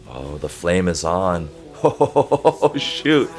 Oh, the flame is on. Oh, shoot.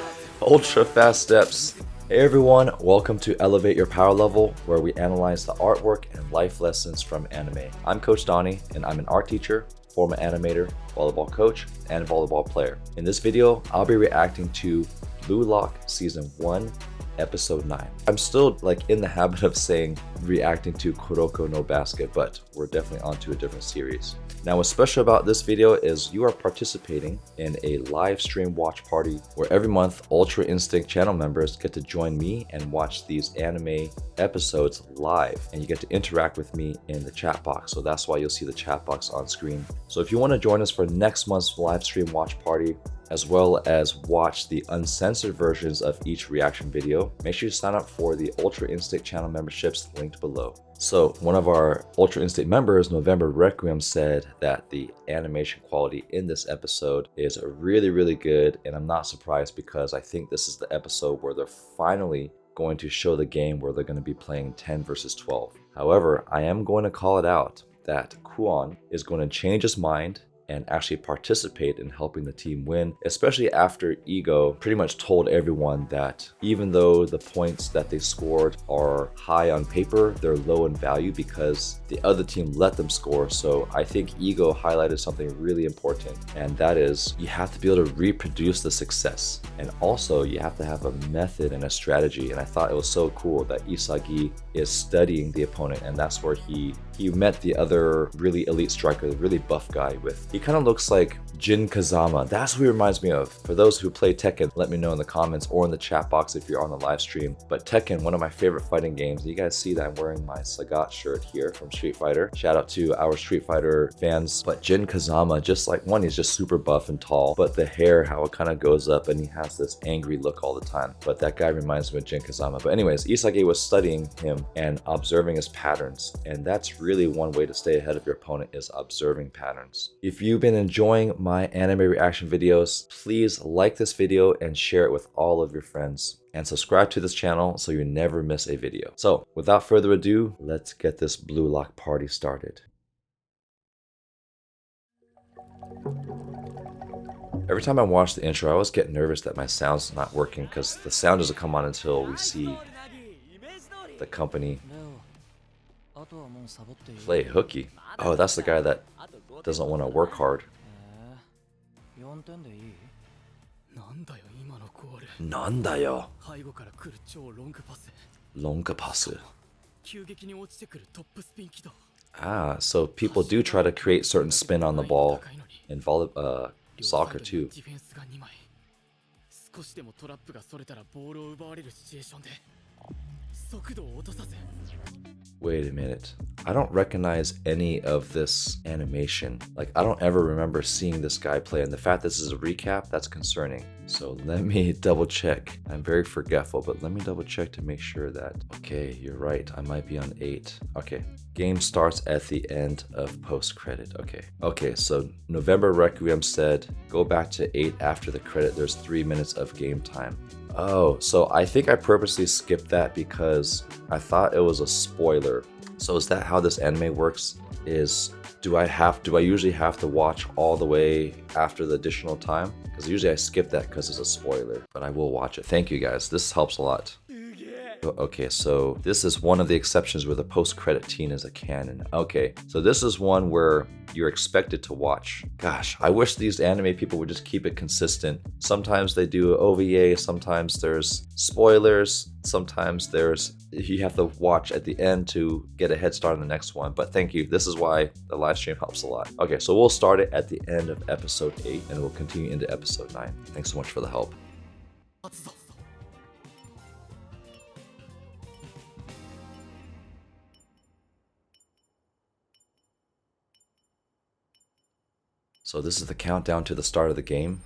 Ultra fast steps. Hey everyone, welcome to Elevate Your Power Level, where we analyze the artwork and life lessons from anime. I'm Coach Donnie, and I'm an art teacher, former animator, volleyball coach, and volleyball player. In this video, I'll be reacting to Blue Lock Season 1, Episode 9. I'm still in the habit of saying reacting to Kuroko no Basket, but we're definitely onto a different series. Now, what's special about this video is you are participating in a live stream watch party where every month Ultra Instinct channel members get to join me and watch these anime episodes live, and you get to interact with me in the chat box. So that's why you'll see the chat box on screen. So if you want to join us for next month's live stream watch party, as well as watch the uncensored versions of each reaction video, make sure you sign up for the Ultra Instinct channel memberships linked below. So one of our Ultra Instinct members, November Requiem, said that the animation quality in this episode is really good, and I'm not surprised because I think this is the episode where they're finally going to show the game where they're going to be playing 10 versus 12. However, I am going to call it out that Kuon is going to change his mind and actually participate in helping the team win, especially after Ego pretty much told everyone that even though the points that they scored are high on paper, they're low in value because the other team let them score. So I think Ego highlighted something really important, and that is you have to be able to reproduce the success, and also you have to have a method and a strategy. And I thought it was so cool that Isagi is studying the opponent, and that's where he met the other really elite striker, the really buff guy with, he kind of looks like Jin Kazama. That's who he reminds me of. For those who play Tekken, let me know in the comments or in the chat box if you're on the live stream. But Tekken, one of my favorite fighting games. You guys see that I'm wearing my Sagat shirt here from Street Fighter. Shout out to our Street Fighter fans. But Jin Kazama, just like one, he's just super buff and tall, but the hair, how it kind of goes up, and he has this angry look all the time. But that guy reminds me of Jin Kazama. But anyways, Isagi was studying him and observing his patterns, and that's really one way to stay ahead of your opponent, is observing patterns. If you've been enjoying my anime reaction videos, please like this video and share it with all of your friends, and subscribe to this channel so you never miss a video. So without further ado, let's get this Blue Lock party started. Every time I watch the intro, I always get nervous that my sound's not working because the sound doesn't come on until we see the company play hooky. Oh, that's the guy that doesn't want to work hard. Nandayo. Longa pasu. Ah, so people do try to create certain spin on the ball in soccer too. Wait a minute. I don't recognize any of this animation. I don't ever remember seeing this guy play, and the fact this is a recap, that's concerning. So let me double check. I'm very forgetful, but let me double check to make sure that, okay, you're right, I might be on 8. Okay, game starts at the end of post-credit. Okay, so November Requiem said, go back to 8 after the credit, there's 3 minutes of game time. Oh, so I think I purposely skipped that because I thought it was a spoiler. So is that how this anime works? Do I usually have to watch all the way after the additional time? Because usually I skip that because it's a spoiler, but I will watch it. Thank you guys, this helps a lot. Okay, so this is one of the exceptions where the post-credit scene is a canon. Okay, so this is one where you're expected to watch. Gosh, I wish these anime people would just keep it consistent. Sometimes they do OVA, sometimes there's spoilers, sometimes you have to watch at the end to get a head start on the next one. But thank you, this is why the live stream helps a lot. Okay, so we'll start it at the end of episode 8 and we'll continue into episode 9. Thanks so much for the help. So this is the countdown to the start of the game.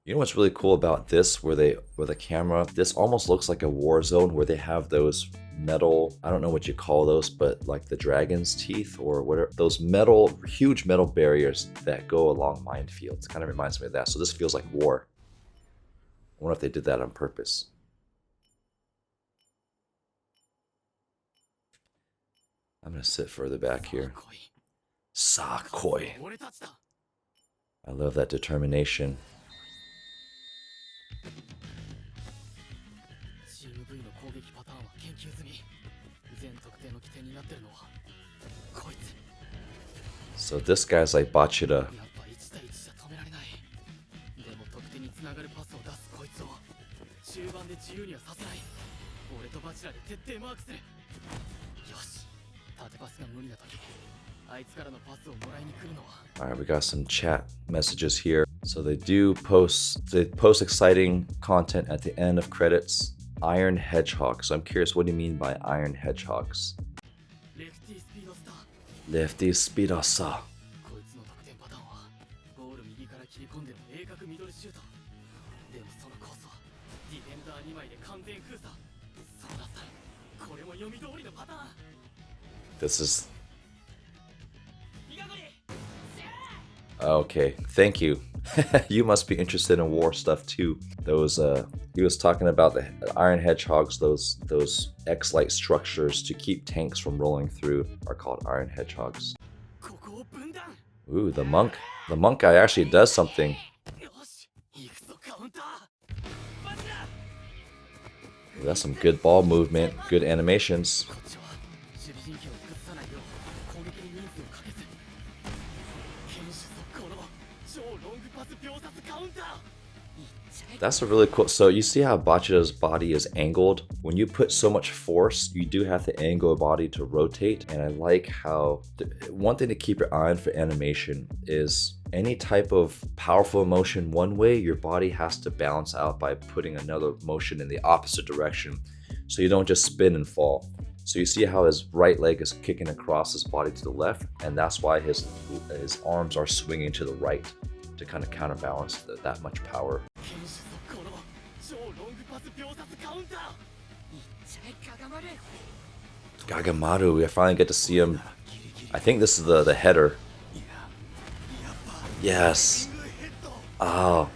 You know what's really cool about this, where the camera, this almost looks like a war zone where they have those metal, I don't know what you call those, but like the dragon's teeth or whatever, those huge metal barriers that go along minefields. Kind of reminds me of that. So this feels like war. I wonder if they did that on purpose. I'm gonna sit further back here. Sakoi. I love that determination. So this guy's like Bachira. Alright, we got some chat messages here. So they post exciting content at the end of credits. Iron Hedgehog. So I'm curious, what do you mean by Iron Hedgehogs? Lefty Speedosa. This is... Okay, thank you. You must be interested in war stuff too. Those he was talking about the Iron Hedgehogs, those X-like structures to keep tanks from rolling through are called Iron Hedgehogs. Ooh, the monk guy actually does something. Ooh, that's some good ball movement, good animations. That's a really cool. So you see how Bachira's body is angled? When you put so much force, you do have to angle a body to rotate. And I like how one thing to keep your eye on for animation is any type of powerful motion one way, your body has to balance out by putting another motion in the opposite direction, so you don't just spin and fall. So you see how his right leg is kicking across his body to the left, and that's why his arms are swinging to the right to kind of counterbalance that much power. Gagamaru, we finally get to see him. I think this is the header. Yes. Oh.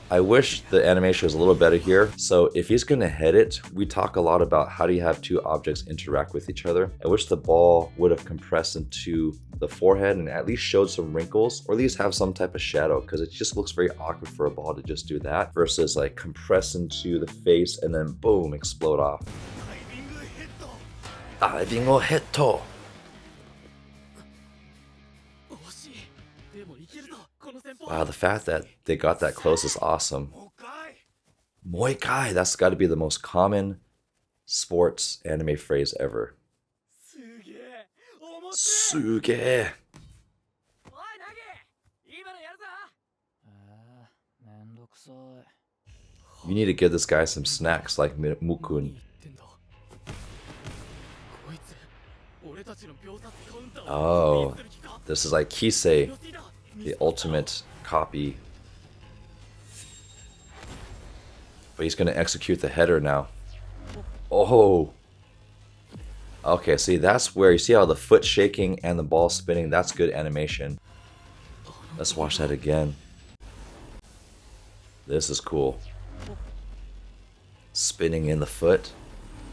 I wish the animation was a little better here. So if he's gonna head it, we talk a lot about how do you have two objects interact with each other. I wish the ball would have compressed into the forehead and at least showed some wrinkles, or at least have some type of shadow, because it just looks very awkward for a ball to just do that versus like compress into the face and then boom, explode off. Diving or hito. Wow, the fact that they got that close is awesome. Muay Kai, that's got to be the most common sports anime phrase ever. Suge. You need to give this guy some snacks like Mukun. Oh, this is like Kisei, the ultimate copy. But he's gonna execute the header now. Oh. Okay, see, that's where you see how the foot shaking and the ball spinning. That's good animation. Let's watch that again. This is cool. Spinning in the foot,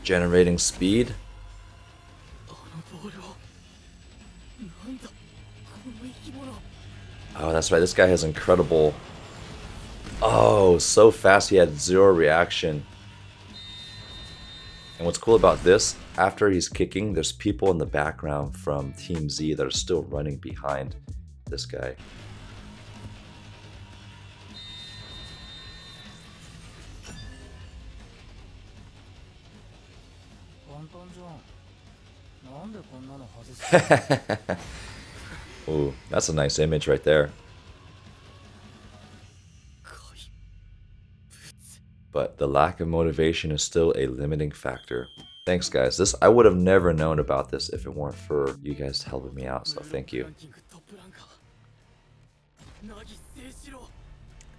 generating speed. Oh, that's right. This guy has incredible... Oh, so fast he had zero reaction. And what's cool about this, after he's kicking, there's people in the background from Team Z that are still running behind this guy. Ooh, that's a nice image right there. But the lack of motivation is still a limiting factor. Thanks guys, I would have never known about this if it weren't for you guys helping me out, so thank you.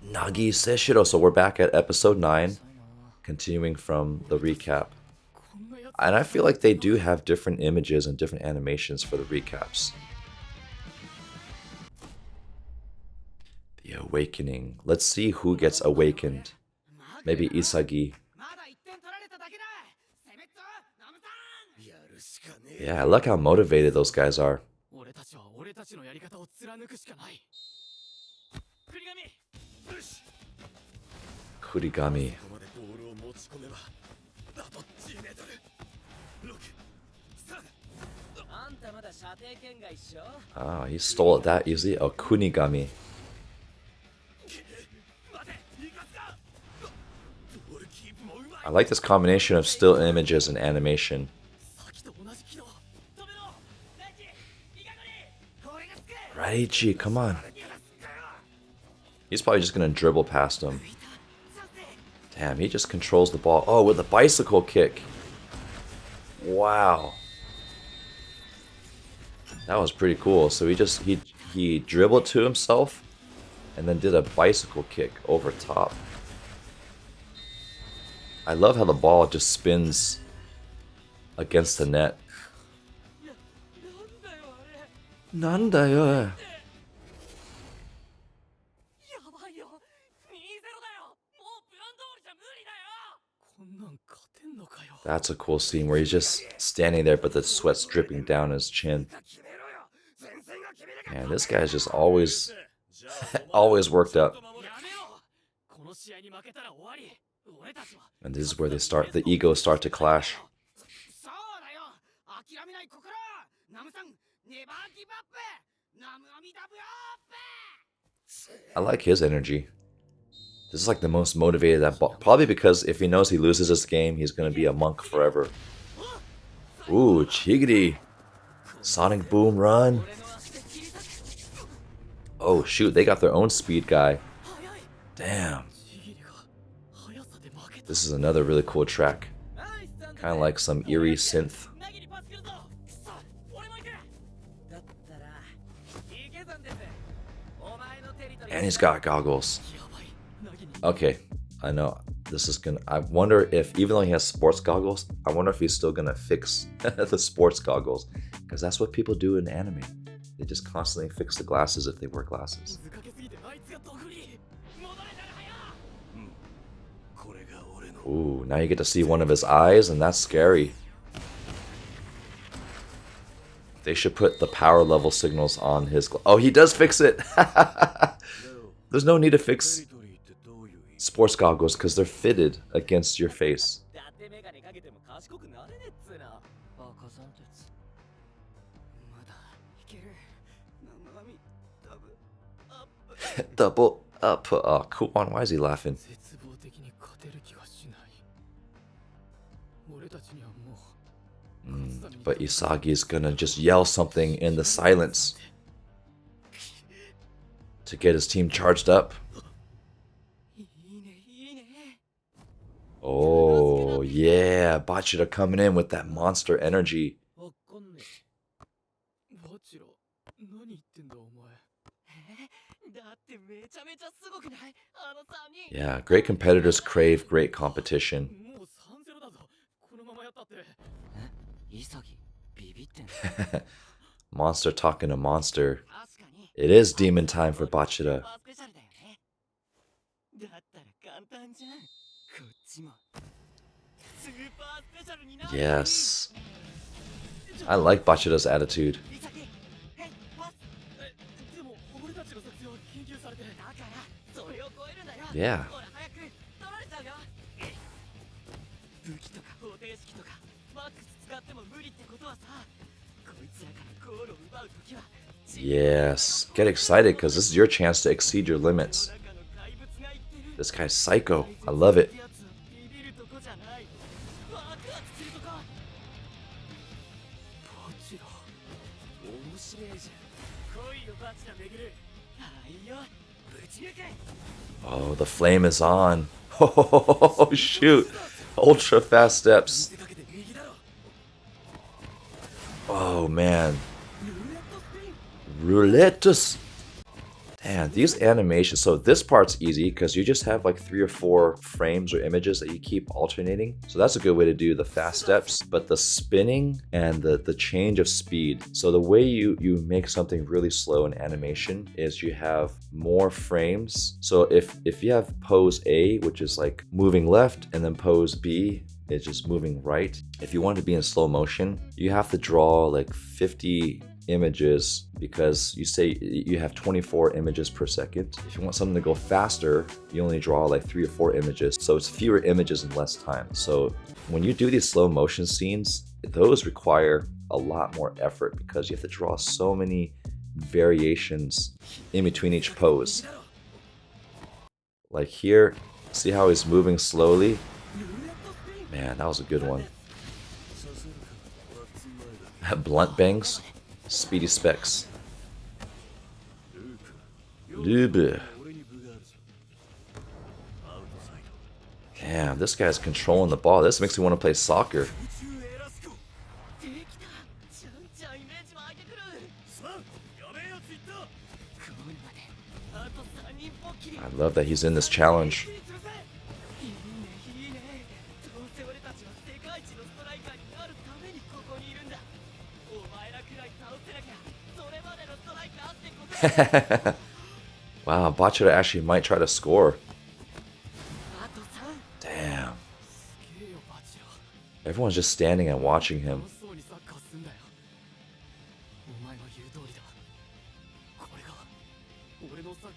Nagi Seshiro, so we're back at episode 9, continuing from the recap. And I feel like they do have different images and different animations for the recaps. The awakening. Let's see who gets awakened. Maybe Isagi. Yeah, I like how motivated those guys are. Kurigami. Ah, he stole it that easy. Oh, Kunigami. I like this combination of still images and animation. Raichi, come on. He's probably just gonna dribble past him. Damn, he just controls the ball. Oh, with a bicycle kick. Wow. That was pretty cool. So he dribbled to himself and then did a bicycle kick over top. I love how the ball just spins against the net. Nandayo. That's a cool scene where he's just standing there but the sweat's dripping down his chin. Man, this guy's just always always worked up. And this is where the egos start to clash. I like his energy. This is like the most motivated probably because if he knows he loses this game, he's gonna be a monk forever. Ooh, Chigiri. Sonic Boom run. Oh shoot, they got their own speed guy. Damn. This is another really cool track. Kind of like some eerie synth. And he's got goggles. Okay, I know this is gonna. I wonder if, even though he has sports goggles, I wonder if he's still gonna fix the sports goggles, because that's what people do in anime. They just constantly fix the glasses if they wear glasses. Ooh, now you get to see one of his eyes, and that's scary. They should put the power level signals on his. Oh, he does fix it. There's no need to fix sports goggles because they're fitted against your face. Double up. Oh, cool on. Why is he laughing? But Isagi's gonna just yell something in the silence to get his team charged up. Oh, yeah. Bachira coming in with that monster energy. Yeah, great competitors crave great competition. Monster talking to monster. It is demon time for Bachira. Yes. I like Bachira's attitude. Yeah. Yes. Get excited because this is your chance to exceed your limits. This guy's psycho. I love it. Oh, the flame is on. Oh, shoot. Ultra fast steps. Oh, man. Roulettes. Damn, these animations. So this part's easy because you just have like 3 or 4 frames or images that you keep alternating. So that's a good way to do the fast steps. But the spinning and the change of speed. So the way you make something really slow in animation is you have more frames. So if you have pose A, which is like moving left, and then pose B, is just moving right. If you want it to be in slow motion, you have to draw like 50 images because you say you have 24 images per second. If you want something to go faster, you only draw like 3 or 4 images. So it's fewer images in less time. So when you do these slow motion scenes, those require a lot more effort because you have to draw so many variations in between each pose. Like here, see how he's moving slowly? Man, that was a good one. Blunt bangs, speedy specs. Lube. Damn, this guy's controlling the ball. This makes me want to play soccer. I love that he's in this challenge. Wow, Bachira actually might try to score. Damn. Everyone's just standing and watching him.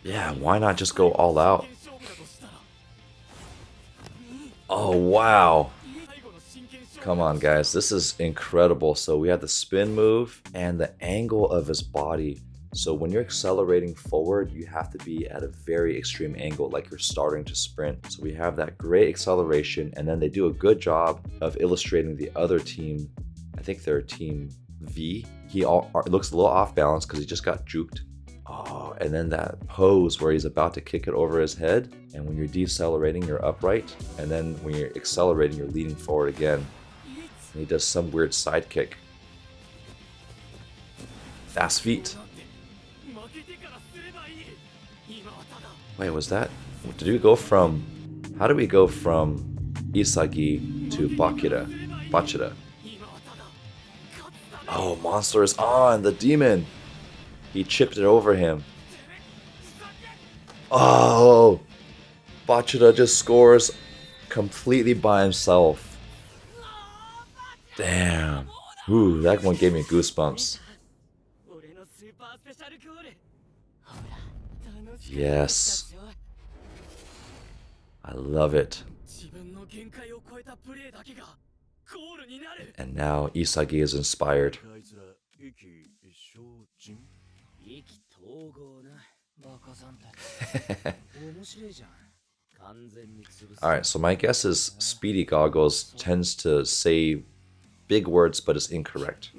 Yeah, why not just go all out? Oh, wow. Come on, guys. This is incredible. So we have the spin move and the angle of his body. So when you're accelerating forward, you have to be at a very extreme angle, like you're starting to sprint. So we have that great acceleration, and then they do a good job of illustrating the other team. I think they're team V. He looks a little off balance because he just got juked. Oh, and then that pose where he's about to kick it over his head, and when you're decelerating, you're upright, and then when you're accelerating, you're leaning forward again. And he does some weird side kick. Fast feet. Wait, was that? Did we go from? How do we go from Isagi to Bachira? Oh, monster is on! The demon! He chipped it over him. Oh! Bachira just scores completely by himself. Damn. Ooh, that one gave me goosebumps. Yes. I love it. And now Isagi is inspired. Alright, so my guess is Speedy Goggles tends to say big words but is incorrect.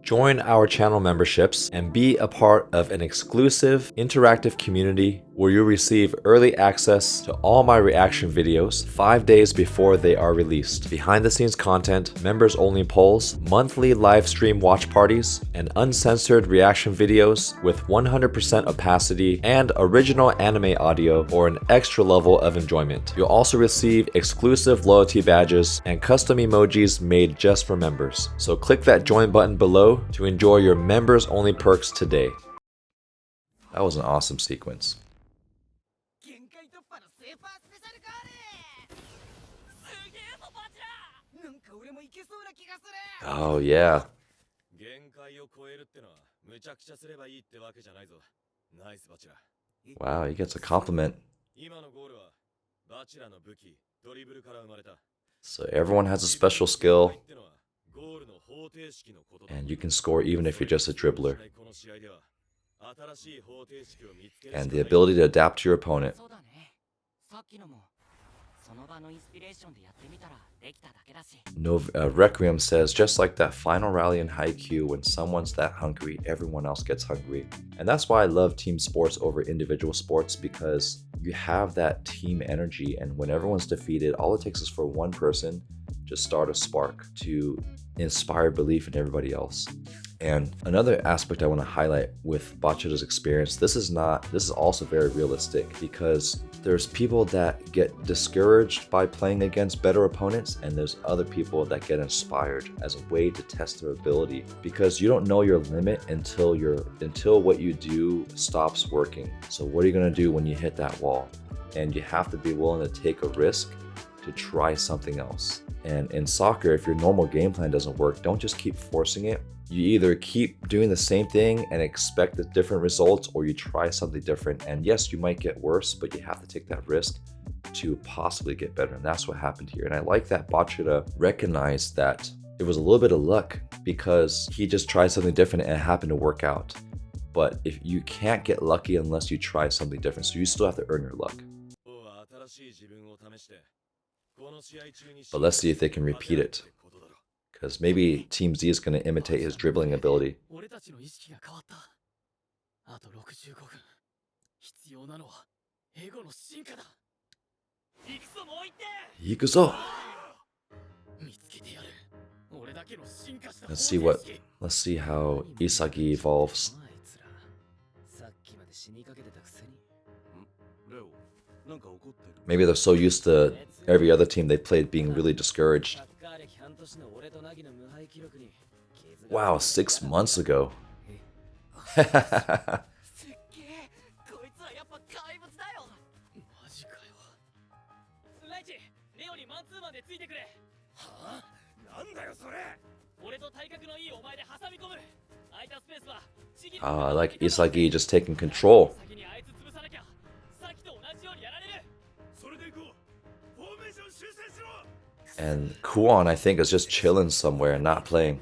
Join our channel memberships and be a part of an exclusive interactive community where you'll receive early access to all my reaction videos 5 days before they are released, behind the scenes content, members only polls, monthly live stream watch parties, and uncensored reaction videos with 100% opacity and original anime audio or an extra level of enjoyment. You'll also receive exclusive loyalty badges and custom emojis made just for members. So click that join button below to enjoy your members only perks today. That was an awesome sequence. Oh yeah. Wow, he gets a compliment. So everyone has a special skill, and you can score even if you're just a dribbler. And the ability to adapt to your opponent. Requiem says, just like that final rally in Haikyuu, when someone's that hungry, everyone else gets hungry. And that's why I love team sports over individual sports, because you have that team energy, and when everyone's defeated, all it takes is for one person to start a spark to inspire belief in everybody else. And another aspect I want to highlight with Bachira's experience, this is also very realistic, because there's people that get discouraged by playing against better opponents, and there's other people that get inspired as a way to test their ability, because you don't know your limit until what you do stops working. So what are you going to do when you hit that wall? and you have to be willing to take a risk to try something else. And in soccer, if your normal game plan doesn't work, don't just keep forcing it. You either keep doing the same thing and expect the different results, or you try something different. And yes, you might get worse, but you have to take that risk to possibly get better. And that's what happened here. And I like that Bachira recognized that it was a little bit of luck because he just tried something different and it happened to work out. But if you can't get lucky unless you try something different, so you still have to earn your luck. But let's see if they can repeat it, because maybe Team Z is going to imitate his dribbling ability. Ikuzo! Let's see how Isagi evolves. Maybe they're so used to every other team they played being really discouraged. Wow, 6 months ago. I like Isagi just taking control. And Kuon, I think, is just chilling somewhere and not playing.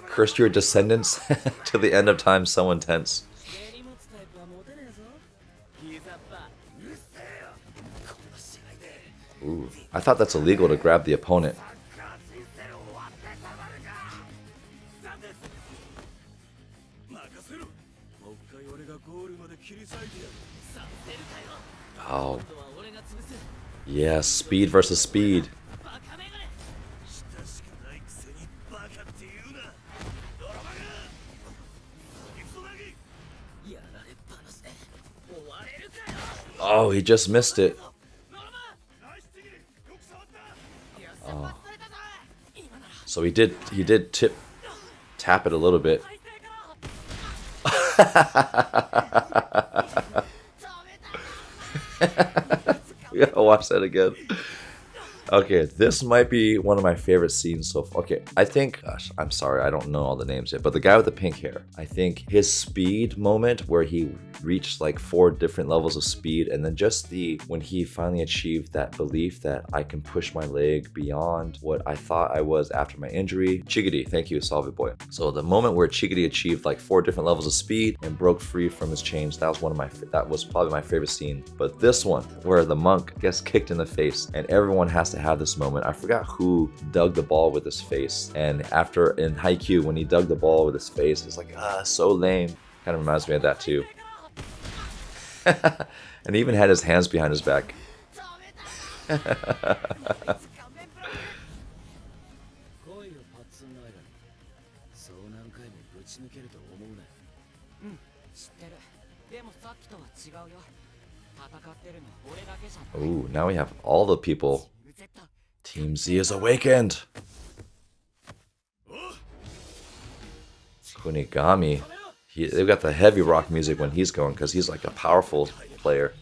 Curse your descendants to the end of time, so intense. Ooh, I thought that's illegal to grab the opponent. Oh. Yeah, speed versus speed. Oh, he just missed it. Oh. So he did tap it a little bit. We gotta watch that again. Okay, this might be one of my favorite scenes so far. Okay, I think, gosh, I'm sorry, I don't know all the names yet, but the guy with the pink hair, I think his speed moment where he reached like 4 different levels of speed, and then just when he finally achieved that belief that I can push my leg beyond what I thought I was after my injury. Chigiri, thank you, Salve Boy. So the moment where Chigiri achieved like 4 different levels of speed and broke free from his chains, that was probably my favorite scene. But this one, where the monk gets kicked in the face, and everyone has to have this moment. I forgot who dug the ball with his face, and after in Haikyuu, when he dug the ball with his face, it's like, so lame. Kind of reminds me of that too. And he even had his hands behind his back. Ooh, now we have all the people. Team Z is awakened! Kunigami. They've got the heavy rock music when he's going, because he's like a powerful player.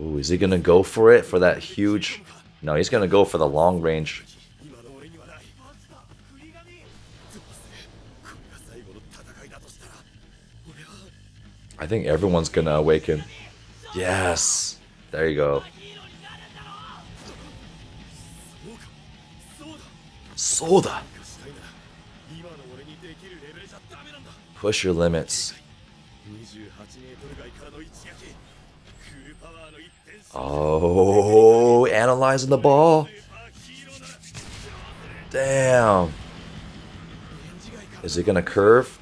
Ooh, is he gonna go for it? For that huge... No, he's gonna go for the long range. I think everyone's gonna awaken. Yes! There you go. Soda! Push your limits. Oh, analyzing the ball. Damn. Is it gonna curve?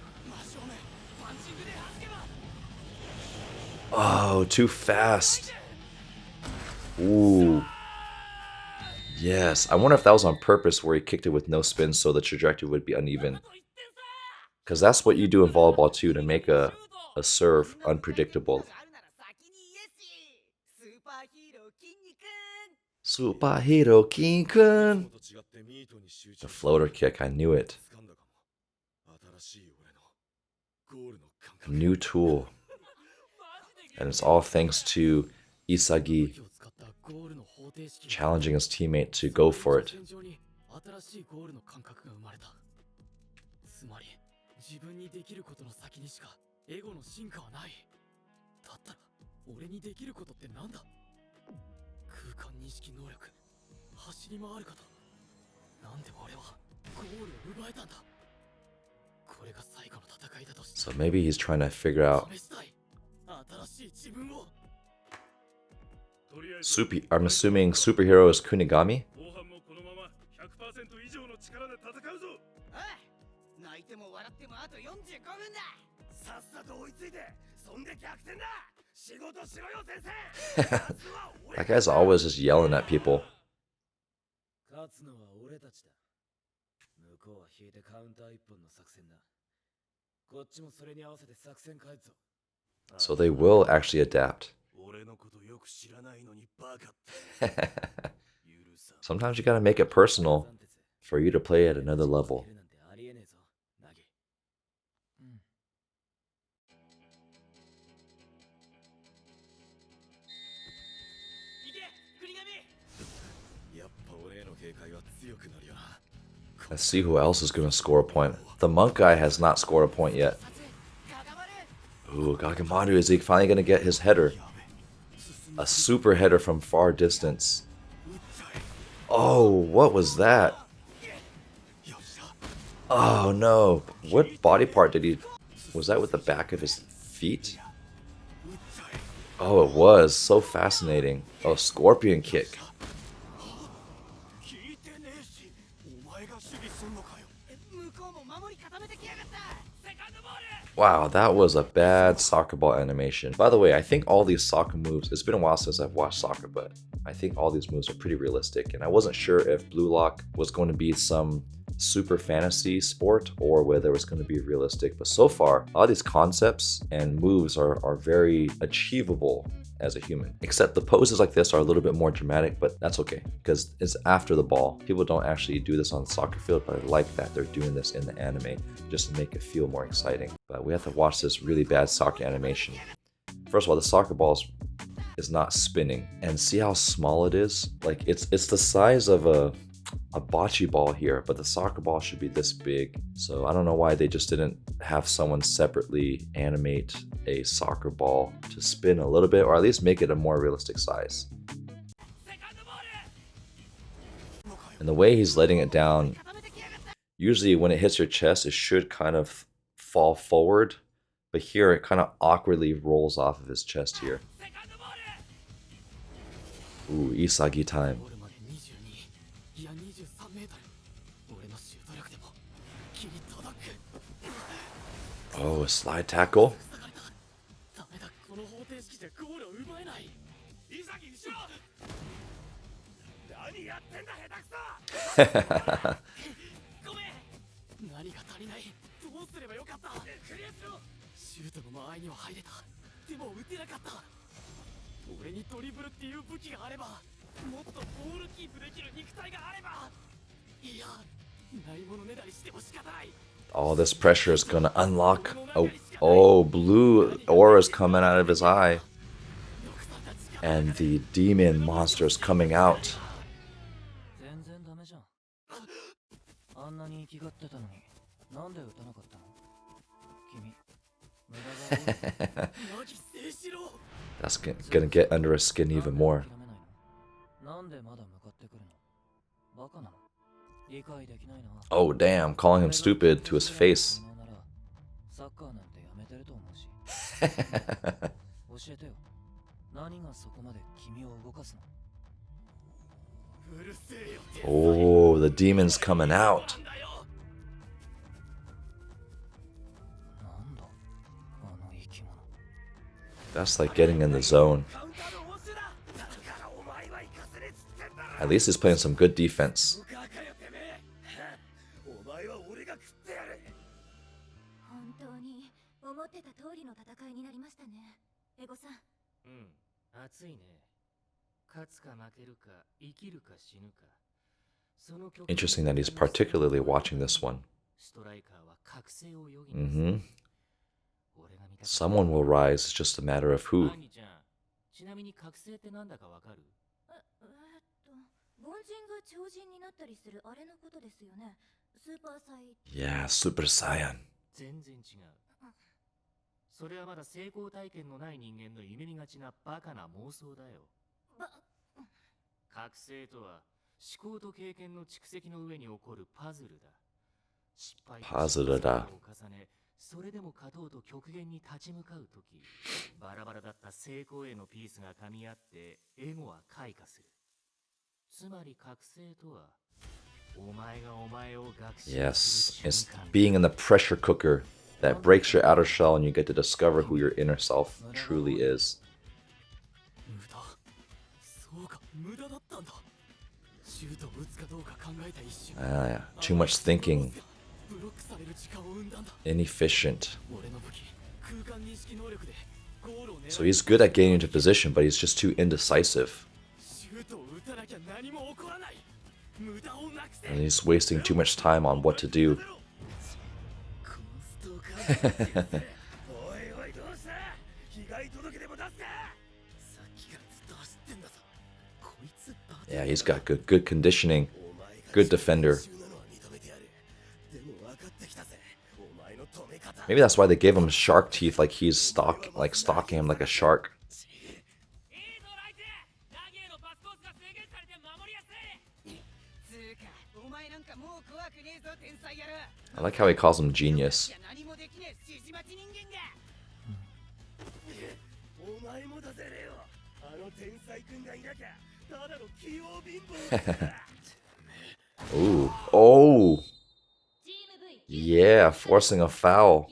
Oh, too fast. Ooh. Yes. I wonder if that was on purpose where he kicked it with no spin so the trajectory would be uneven. Because that's what you do in volleyball too, to make a serve unpredictable. Superhero King-kun! The floater kick, I knew it. A new tool. And it's all thanks to Isagi challenging his teammate to go for it. So maybe he's trying to figure out. I'm assuming superhero is Kunigami? That guy's always just yelling at people. So they will actually adapt. Sometimes you gotta make it personal for you to play at another level. Let's see who else is gonna score a point. The monk guy has not scored a point yet. Ooh, Gagamaru, is he finally gonna get his header? A super header from far distance. Oh, what was that? Oh no. What body part did he... Was that with the back of his feet? Oh, it was. So fascinating. Oh, scorpion kick. Wow, that was a bad soccer ball animation. By the way, I think all these soccer moves, it's been a while since I've watched soccer, but I think all these moves are pretty realistic. And I wasn't sure if Blue Lock was going to be some super fantasy sport or whether it was going to be realistic. But so far, a lot of these concepts and moves are very achievable as a human. Except the poses like this are a little bit more dramatic, but that's okay because it's after the ball. People don't actually do this on the soccer field, but I like that they're doing this in the anime just to make it feel more exciting. But we have to watch this really bad soccer animation. First of all, the soccer ball is not spinning, and see how small it is? Like it's the size of a bocce ball here, but the soccer ball should be this big. So I don't know why they just didn't have someone separately animate a soccer ball to spin a little bit, or at least make it a more realistic size. And the way he's letting it down, usually when it hits your chest, it should kind of fall forward, but here it kind of awkwardly rolls off of his chest here. Ooh, Isagi time. Oh, a slide tackle. All this pressure is gonna unlock. Oh, blue aura is coming out of his eye. And the demon monster is coming out. That's gonna get under his skin even more. Oh damn, calling him stupid to his face. Oh, the demon's coming out. That's like getting in the zone. At least he's playing some good defense. Interesting that he's particularly watching this one. Someone will rise, it's just a matter of who. Yeah, Super Saiyan. 全然違う。それはまだ成功体験のない人間の夢見がちなバカな妄想だよ。覚醒とは思考と経験の蓄積の上に起こるパズルだ。失敗と失敗を重ね、それでも勝とうと極限に立ち向かうとき、バラバラだった成功へのピースが噛み合ってエゴは開花する。つまり覚醒とは、お前がお前を学習 Yes, it's being in the pressure cooker that breaks your outer shell and you get to discover who your inner self truly is. Yeah, too much thinking. Inefficient. So he's good at getting into position, but he's just too indecisive. And he's wasting too much time on what to do. Yeah, he's got good conditioning. Good defender. Maybe that's why they gave him shark teeth, like he's stalking him like a shark. I like how he calls him genius. Ooh. Oh! Yeah, forcing a foul.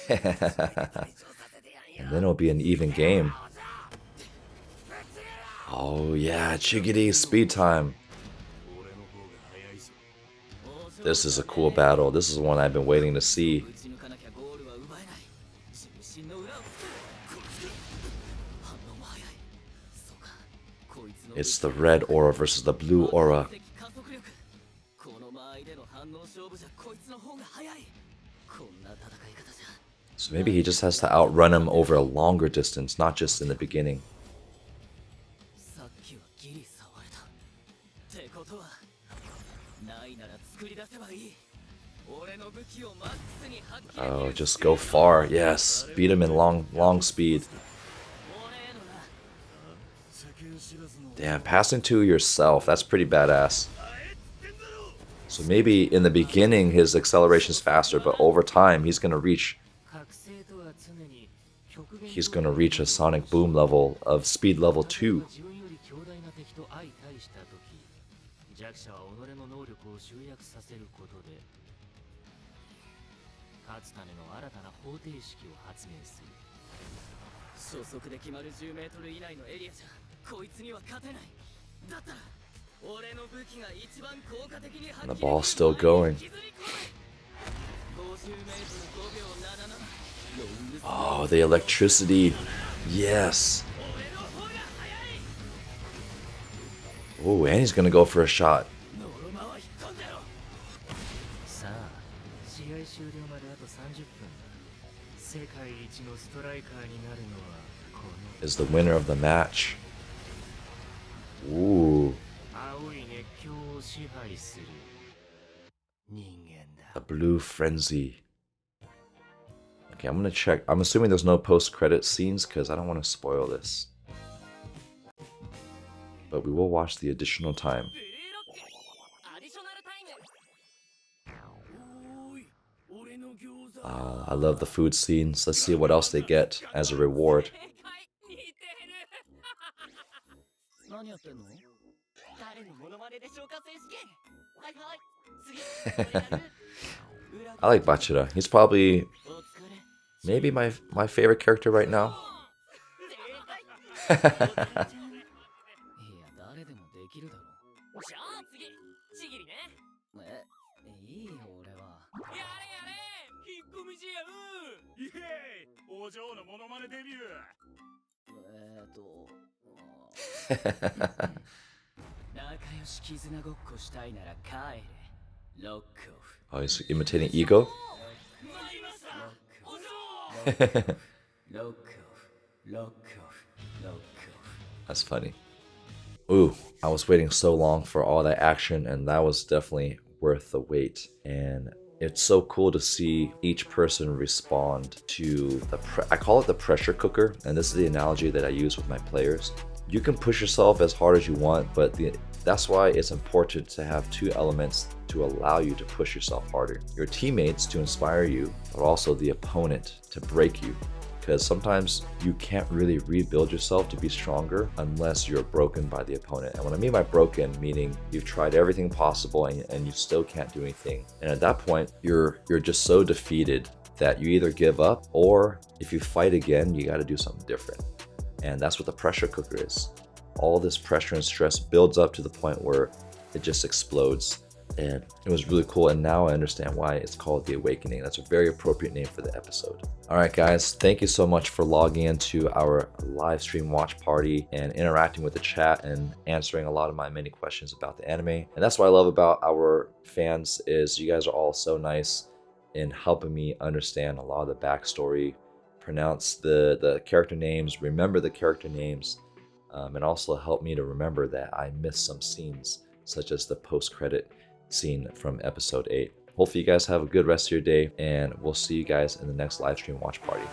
And then it'll be an even game. Oh yeah, Chigiri speed time. This is a cool battle. This is one I've been waiting to see. It's the red aura versus the blue aura. So maybe he just has to outrun him over a longer distance, not just in the beginning. Oh, just go far. Yes, beat him in long speed. Damn, passing to yourself, that's pretty badass. So maybe in the beginning his acceleration is faster, but over time he's gonna reach a sonic boom level of speed level 2. And the ball's still going. Oh, the electricity. Yes. Oh, and he's gonna go for a shot. Is the winner of the match. Ooh. The blue frenzy. Okay, I'm gonna check. I'm assuming there's no post-credit scenes because I don't want to spoil this. But we will watch the additional time. I love the food scenes. Let's see what else they get as a reward. I like Bachira. He's probably maybe my favorite character right now. イエーイお嬢のモノマネデビュー仲良し絆ごっこしたいなら帰れロックオフ Oh, he's imitating Ego? ロックオフロックオフロックオフ That's funny. Ooh, I was waiting so long for all that action, and that was definitely worth the wait. And it's so cool to see each person respond to I call it the pressure cooker, and this is the analogy that I use with my players. You can push yourself as hard as you want, but that's why it's important to have two elements to allow you to push yourself harder. Your teammates to inspire you, but also the opponent to break you. Because sometimes you can't really rebuild yourself to be stronger unless you're broken by the opponent. And what I mean by broken, meaning you've tried everything possible and you still can't do anything. And at that point, you're just so defeated that you either give up, or if you fight again, you got to do something different. And that's what the pressure cooker is. All this pressure and stress builds up to the point where it just explodes. And it was really cool, and now I understand why it's called The Awakening. That's a very appropriate name for the episode. Alright guys, thank you so much for logging into our live stream watch party and interacting with the chat and answering a lot of my many questions about the anime. And that's what I love about our fans, is you guys are all so nice in helping me understand a lot of the backstory, pronounce the character names, remember the character names, and also help me to remember that I missed some scenes, such as the post-credit scene from episode 8. Hopefully you guys have a good rest of your day, and we'll see you guys in the next live stream watch party.